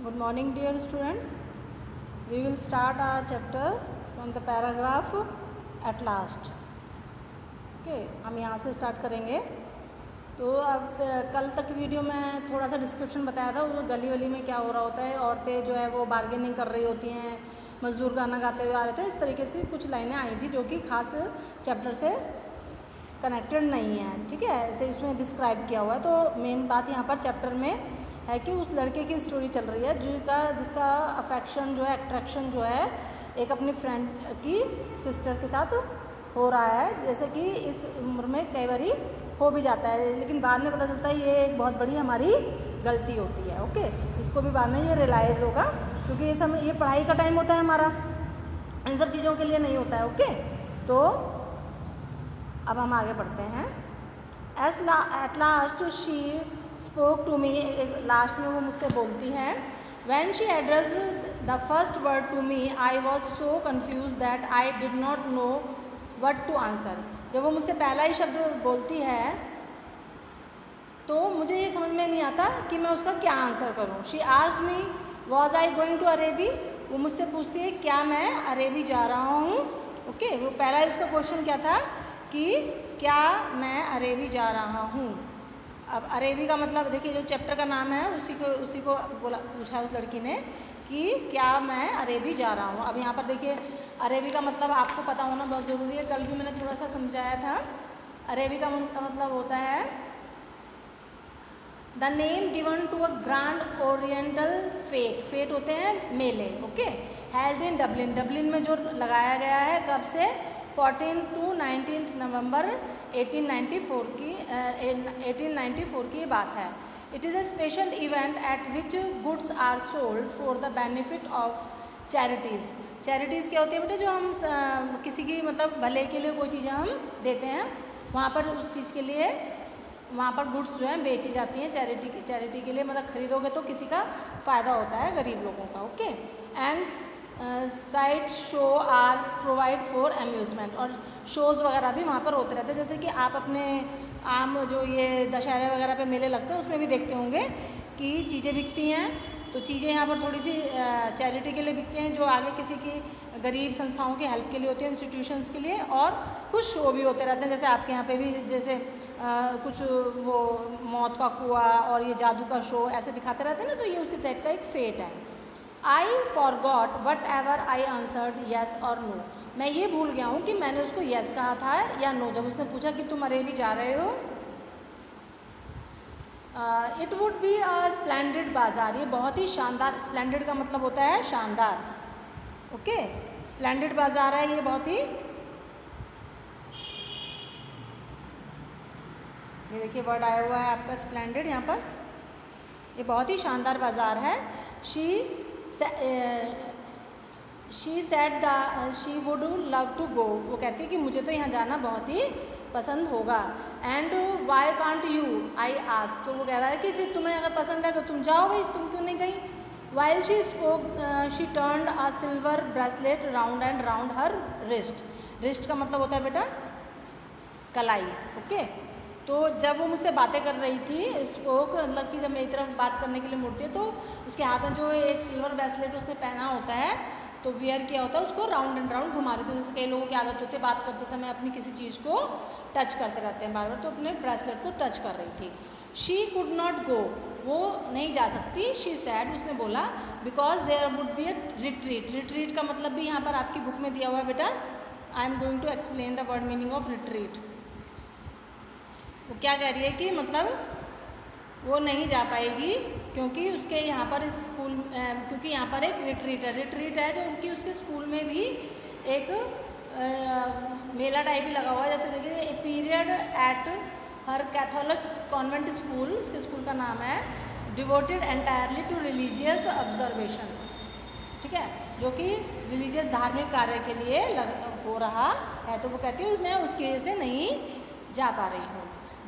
Good morning, dear students. We will start our chapter from the paragraph at last. Okay, हम यहाँ से start करेंगे. तो अब कल तक वीडियो में थोड़ा सा डिस्क्रिप्शन बताया था, वो गली वली में क्या हो रहा होता है. औरतें जो है वो बार्गेनिंग कर रही होती हैं, मजदूर गाना गाते हुए आ रहे थे. इस तरीके से कुछ लाइनें आई थी जो कि खास चैप्टर से कनेक्टेड नहीं है. ठीक है, ऐसे इसमें डिस्क्राइब किया हुआ है. तो मेन बात यहाँ पर चैप्टर में है कि उस लड़के की स्टोरी चल रही है जिसका अफेक्शन जो है, अट्रैक्शन जो है एक अपनी फ्रेंड की सिस्टर के साथ हो रहा है. जैसे कि इस उम्र में कई बारी हो भी जाता है, लेकिन बाद में पता चलता है ये एक बहुत बड़ी हमारी गलती होती है. ओके, इसको भी बाद में ये रियलाइज़ होगा, क्योंकि ये पढ़ाई का टाइम होता है हमारा, इन सब चीज़ों के लिए नहीं होता है. ओके, तो अब हम आगे बढ़ते हैं. At last she spoke to me. Last में वो मुझसे बोलती हैं. When she address the first word to me I was so confuse that I did not know what to answer. जब वो मुझसे पहला ही शब्द बोलती है तो मुझे ये समझ में नहीं आता कि मैं उसका क्या आंसर करूँ. She asked me was I going to Araby. वो मुझसे पूछती है क्या मैं अरेबी जा रहा हूँ. ओके, वो पहला ही उसका क्वेश्चन क्या था कि क्या मैं अरेबी जा रहा हूँ. अब अरेबी का मतलब देखिए, जो चैप्टर का नाम है उसी को पूछा उस लड़की ने कि क्या मैं अरेबी जा रहा हूँ. अब यहाँ पर देखिए, अरेबी का मतलब आपको पता होना बहुत ज़रूरी है. कल भी मैंने थोड़ा सा समझाया था. अरेबी का मतलब होता है the name given to a grand oriental fete. Fete होते हैं मेले. Okay, held in Dublin. Dublin में जो लगाया गया है कब से, 14 to 19 नवंबर 1894 की बात है. It is a special event at which goods are sold for the benefit of charities. Charities क्या होती है बेटा, जो हम किसी की मतलब भले के लिए कोई चीज़ें हम देते हैं, वहाँ पर उस चीज़ के लिए वहाँ पर गुड्स जो हैं बेची जाती हैं चैरिटी के लिए. मतलब खरीदोगे तो किसी का फ़ायदा होता है, गरीब लोगों का. Okay, and side show are provide for amusement. और शोज़ वगैरह भी वहाँ पर होते रहते हैं. जैसे कि आप अपने आम जो ये दशहरे वगैरह पे मेले लगते हैं उसमें भी देखते होंगे कि चीज़ें बिकती हैं. तो चीज़ें यहाँ पर थोड़ी सी चैरिटी के लिए बिकती हैं, जो आगे किसी की गरीब संस्थाओं की हेल्प के लिए होती है, इंस्टीट्यूशंस के लिए. और कुछ शो भी होते रहते हैं, जैसे आपके यहाँ पे भी जैसे कुछ वो मौत का कुआं और ये जादू का शो ऐसे दिखाते रहते हैं ना. तो ये उसी टाइप का एक फेट है. I forgot whatever I answered yes or no. मैं ये भूल गया हूँ कि मैंने उसको yes कहा था या no. जब उसने पूछा कि तुम अरेबी जा रहे हो. It would be a splendid बाज़ार. ये बहुत ही शानदार. स्प्लेंडेड का मतलब होता है शानदार. ओके, स्प्लेंडेड बाज़ार है ये बहुत ही. ये देखिए वर्ड आया हुआ है आपका स्प्लेंडेड यहाँ पर. ये बहुत ही शानदार बाज़ार है. She said she would love to go. वो कहती है कि मुझे तो यहाँ जाना बहुत ही पसंद होगा. And why can't you I ask. तो वो कह रहा है कि फिर तुम्हें अगर पसंद है तो तुम जाओ भाई, तुम क्यों नहीं गई. While she spoke she turned a silver bracelet round and round her wrist. Wrist का मतलब होता है बेटा कलाई. ओके, तो जब वो मुझसे बातें कर रही थी, स्पोक मतलब कि जब मेरी तरफ बात करने के लिए मुड़ती है तो उसके हाथ में जो एक सिल्वर ब्रेसलेट उसने पहना होता है, तो वियर किया होता है, उसको राउंड एंड राउंड घुमा रही थी. जैसे कई लोगों की आदत होती है बात करते समय अपनी किसी चीज़ को टच करते रहते हैं बार बार, तो अपने ब्रेसलेट को टच कर रही थी. She could not go. वो नहीं जा सकती. She said. उसने बोला because there would be a retreat. Retreat का मतलब भी यहाँ पर आपकी बुक में दिया हुआ है बेटा. I am going to explain the word meaning of retreat. वो क्या कह रही है कि मतलब वो नहीं जा पाएगी क्योंकि उसके यहाँ पर स्कूल क्योंकि यहाँ पर एक रिट्रीट है जो उनकी उसके स्कूल में भी एक मेला टाइप ही लगा हुआ है. जैसे देखिए a period at her Catholic convent school, उसके स्कूल का नाम है, devoted entirely to religious observation. ठीक है, जो कि रिलीजियस धार्मिक कार्य के लिए हो रहा है. तो वो कहती है मैं उसकी वजह से नहीं जा पा रही हूँ.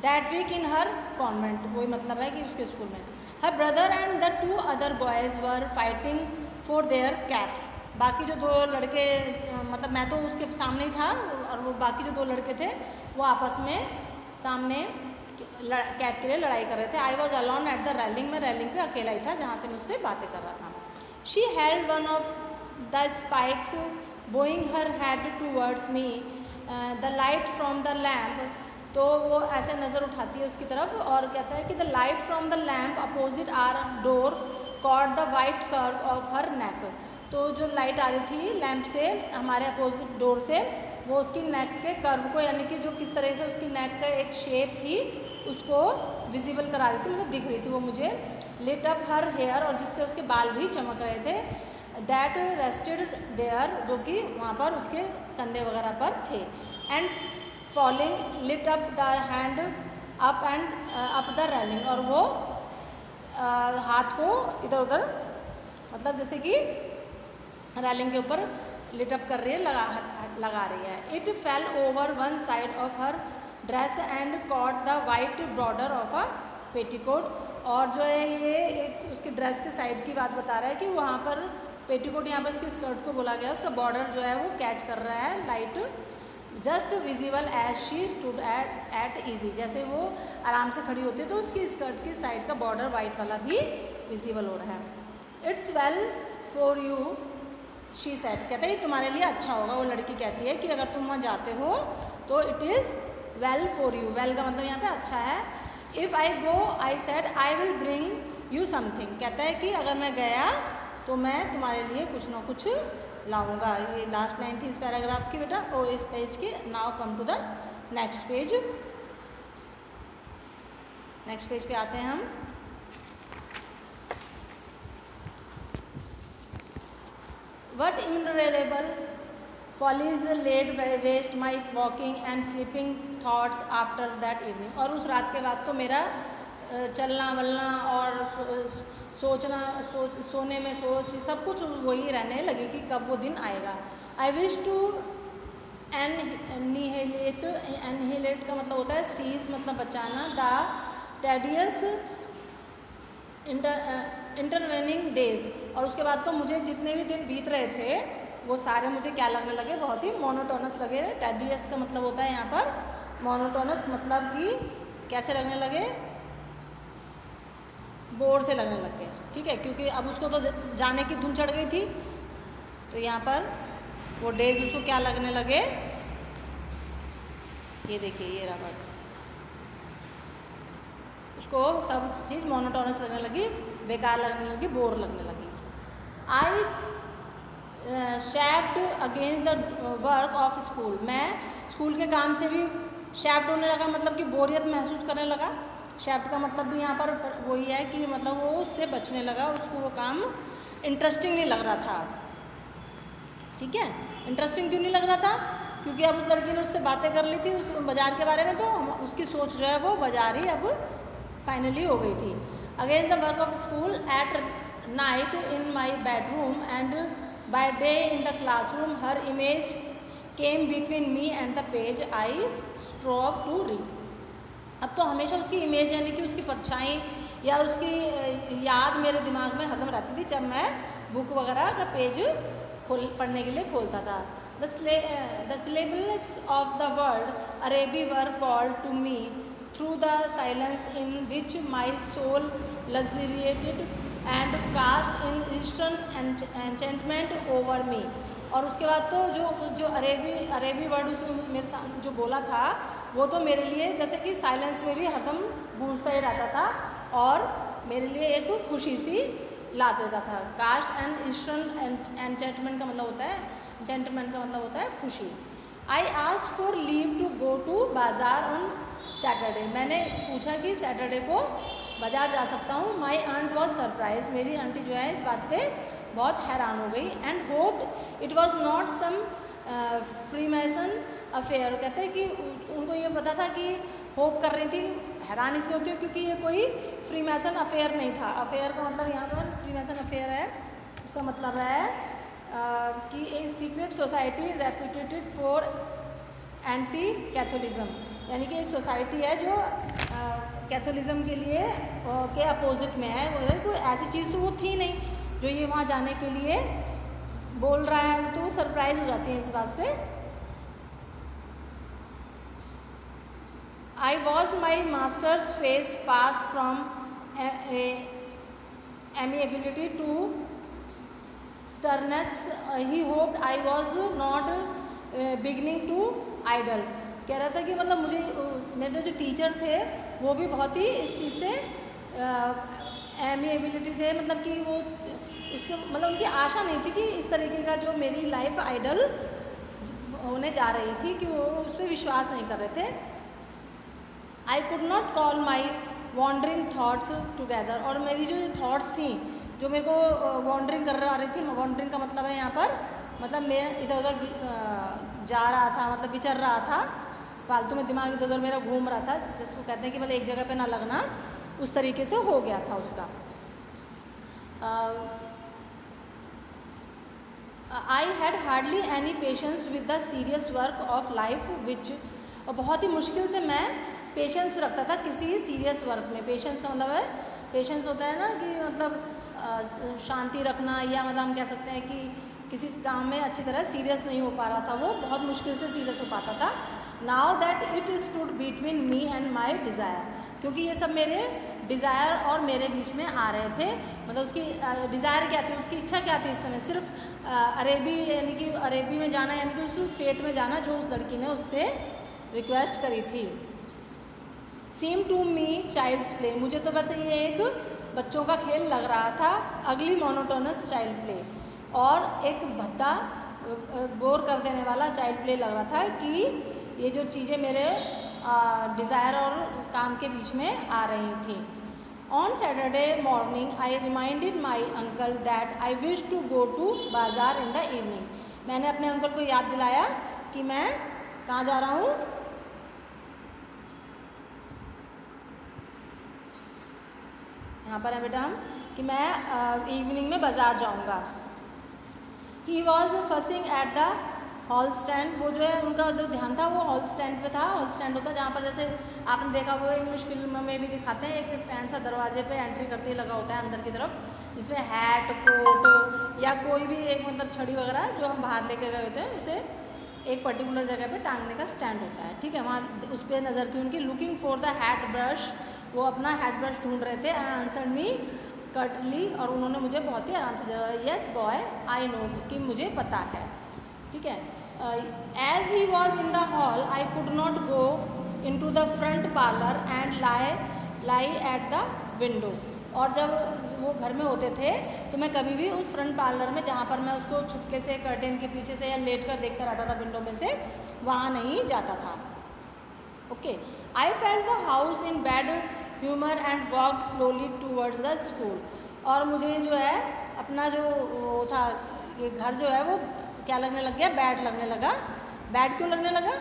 That week in her convent. वही मतलब है कि उसके स्कूल में her brother and the 2 other boys were fighting for their caps. बाकी जो 2 लड़के, मतलब मैं तो उसके सामने ही था और वो बाकी जो 2 लड़के थे वो आपस में सामने कैट के लिए लड़ाई कर रहे थे। I was alone at the railing, मैं रेलिंग पे अकेला ही था जहाँ से मैं उससे बातें कर रहा था। She held one of the spikes Boeing her head towards me the light from the lamp, तो वो ऐसे नज़र उठाती है उसकी तरफ और कहता है कि the light from the lamp opposite our door caught the white curve of her neck, तो जो लाइट आ रही थी लैम्प से हमारे अपोजिट डोर से, वो उसकी नेक के कर्व को, यानी कि जो किस तरह से उसकी नेक का एक शेप थी उसको विजिबल करा रही थी, मतलब दिख रही थी वो मुझे। लिट अप हर हेयर, और जिससे उसके बाल भी चमक रहे थे। दैट रेस्टेड देयर, जो कि वहाँ पर उसके कंधे वगैरह पर थे। And falling lit up the hand up and up the railing, और वो हाथ को इधर उधर, मतलब जैसे कि रेलिंग के ऊपर लिटअप कर रही है, लगा रही है। It fail over one side of her dress and cot the white border of a petticoat, और जो है ये एक उसके ड्रेस के साइड की बात बता रहा है कि वहाँ पर पेटीकोट, यहाँ पर उसकी स्कर्ट को बोला गया, उसका बॉर्डर जो है वो कैच कर रहा है light, just visible as she stood at ease, जैसे वो आराम से खड़ी होती है तो उसकी स्कर्ट की साइड का बॉर्डर वाइट वाला भी विजिबल हो रहा है। It's well for you she said, कहते हैं तुम्हारे लिए अच्छा होगा, वो लड़की कहती है कि अगर तुम वहाँ जाते हो तो it is well for you, well का मतलब यहाँ पे अच्छा है। If I go I said I will bring you something, कहता है कि अगर मैं गया तो मैं तुम्हारे लिए कुछ ना कुछ लाऊंगा। ये लास्ट लाइन थी इस पैराग्राफ की बेटा, और इस पेज की। Now come to the next page. Next page पे आते हैं हम। What innumerable follies laid waste my walking and sleeping thoughts after that evening, और उस रात के बाद तो मेरा चलना वलना और सोने में सोच सब कुछ वही रहने लगी कि कब वो दिन आएगा। आई विश टू एनहिलेट, एनहिलेट का मतलब होता है सीज, मतलब बचाना। द टेडियस इंटरवेनिंग डेज, और उसके बाद तो मुझे जितने भी दिन बीत रहे थे वो सारे मुझे क्या लगने लगे, बहुत ही मोनोटोनस लगे। टेडियस का मतलब होता है यहाँ पर मोनोटोनस, मतलब कि कैसे लगने लगे, बोर से लगने लग गए, ठीक है, क्योंकि अब उसको तो जाने की धुन चढ़ गई थी, तो यहाँ पर वो डेज उसको क्या लगने लगे, ये देखिए ये रहा, उसको सब चीज़ मोनोटोनस लगने लगी, बेकार लगने लगी, बोर लगने लगी। I chafed against the work of school, मैं स्कूल के काम से भी शैफ्ट होने लगा, मतलब कि बोरियत महसूस करने लगा। शैफ्ट का मतलब भी यहाँ पर वही है कि मतलब वो उससे बचने लगा, उसको वो काम इंटरेस्टिंग नहीं लग रहा था, ठीक है। इंटरेस्टिंग क्यों नहीं लग रहा था, क्योंकि अब उस लड़की ने उससे बातें कर ली थी उस बाज़ार के बारे में, तो उसकी सोच जो है वो बाज़ार ही अब फाइनली हो गई थी। Against the work of school at night in my bedroom and by day in the classroom, her image came between me and the page I strove to read. अब तो हमेशा उसकी इमेज यानी कि उसकी परछाई या उसकी याद मेरे दिमाग में हरदम रहती थी जब मैं बुक वगैरह का पेज पढ़ने के लिए खोलता था। The syllables of the word Araby were called to me through the silence in which my soul luxuriated and cast in eastern enchantment over me। और उसके बाद तो जो अरेबी वर्ड उसने मेरे सामने जो बोला था वो तो मेरे लिए जैसे कि साइलेंस में भी हरदम गूंजता ही रहता था और मेरे लिए एक खुशी सी ला देता था। कास्ट एंड ईस्टर्न एंचेंटमेंट का मतलब होता है, एंचेंटमेंट का मतलब होता है खुशी। I asked for leave to go to बाज़ार ऑन सैटरडे, मैंने पूछा कि सैटरडे को बाज़ार जा सकता हूँ। माई आंट वॉज सरप्राइज, मेरी आंटी जो है इस बात पे बहुत हैरान हो गई। And hope it was not some freemason affair, कहते हैं कि उनको ये पता था कि होप कर रही थी, हैरान इसलिए होती है क्योंकि ये कोई फ्रीमैसन अफेयर नहीं था। अफेयर का मतलब यहाँ पर फ्रीमैसन अफेयर है, उसका मतलब है कि एक secret society reputed for anti Catholicism, यानी कि एक सोसाइटी है जो कैथोलिज्म के लिए के अपोजिट में है। कोई ऐसी चीज़ तो वो थी नहीं जो ये वहाँ जाने के लिए बोल रहा है, तो वो सरप्राइज हो जाती है इस बात से। I watched my master's face pass from amiability to sternness. He hoped I was not beginning to idle. कह रहा था कि मतलब मुझे मेरे जो टीचर थे वो भी बहुत ही इस चीज़ से एमिएबिलिटी थे, मतलब कि वो उसके मतलब उनकी आशा नहीं थी कि इस तरीके का जो मेरी लाइफ आइडल होने जा रही थी कि वो उस पर विश्वास नहीं कर रहे थे. I could not call my wandering thoughts together. और मेरी जो थाट्स थी जो मेरे को वॉन्डरिंग कर रही थी, वॉन्डरिंग का मतलब है यहाँ पर मतलब मैं इधर उधर जा रहा था, मतलब विचर रहा था, फालतू में दिमाग इधर उधर मेरा घूम रहा था, जिसको कहते हैं कि मतलब एक जगह पे ना लगना, उस तरीके से हो गया था उसका. I had hardly any patience with the serious work of life which. और बहुत ही मुश्किल से मैं पेशेंस रखता था किसी सीरियस वर्क में. पेशेंस का मतलब है, पेशेंस होता है ना कि मतलब शांति रखना, या मतलब हम कह सकते हैं कि किसी काम में अच्छी तरह सीरियस नहीं हो पा रहा था, वो बहुत मुश्किल से सीरियस हो पाता था. Now that it stood between me and my desire. क्योंकि ये सब मेरे डिज़ायर और मेरे बीच में आ रहे थे. मतलब उसकी डिज़ायर क्या थी, उसकी इच्छा क्या थी इस समय, सिर्फ अरेबी यानी कि अरेबी में जाना, यानी कि उस फेट में जाना जो उस लड़की ने उससे रिक्वेस्ट करी थी. Seem to me child's play. मुझे तो बस ये एक बच्चों का खेल लग रहा था. अगली मोनोटोनस चाइल्ड प्ले. और एक भद्दा बोर कर देने वाला चाइल्ड प्ले लग रहा था कि ये जो चीज़ें मेरे डिज़ायर और काम के बीच में आ रही थी. On Saturday morning I reminded my uncle that I wish to go to bazaar in the evening. मैंने अपने अंकल को याद दिलाया कि मैं कहाँ जा रहा हूँ, यहाँ पर है बेटा हम, कि मैं इवनिंग में बाज़ार जाऊँगा. He was fussing at the hall stand. वो जो है उनका जो ध्यान था वो हॉल स्टैंड पे था. हॉल स्टैंड होता है जहाँ पर जैसे आपने देखा वो इंग्लिश फिल्म में भी दिखाते हैं, एक स्टैंड सा दरवाजे पे एंट्री करते ही लगा होता है अंदर की तरफ, जिसमें हैट कोट या कोई भी एक मतलब छड़ी वगैरह जो हम बाहर लेके गए होते हैं उसे एक पर्टिकुलर जगह पे टांगने का स्टैंड होता है. ठीक है, वहाँ उस पर नज़र थी उनकी. Looking for the hat brush. वो अपना हैट ब्रश ढूंढ रहे थे. And answer me Curtly. और उन्होंने मुझे बहुत ही आराम से जवाब येस बॉय आई नो, कि मुझे पता है. ठीक है. As he was in the hall I could not go into the front parlour and lie at the window. और जब वो घर में होते थे तो मैं कभी भी उस फ्रंट पार्लर में, जहाँ पर मैं उसको छुपके से कर्टेन के पीछे से या लेट कर देखता रहता था विंडो में से, वहाँ नहीं जाता था. Okay. I felt the house in bad humour and walk slowly towards the school. और मुझे जो है अपना जो वो था ये घर जो है वो क्या लगने लग गया, बैड लगने लगा. बैड क्यों लगने लगा,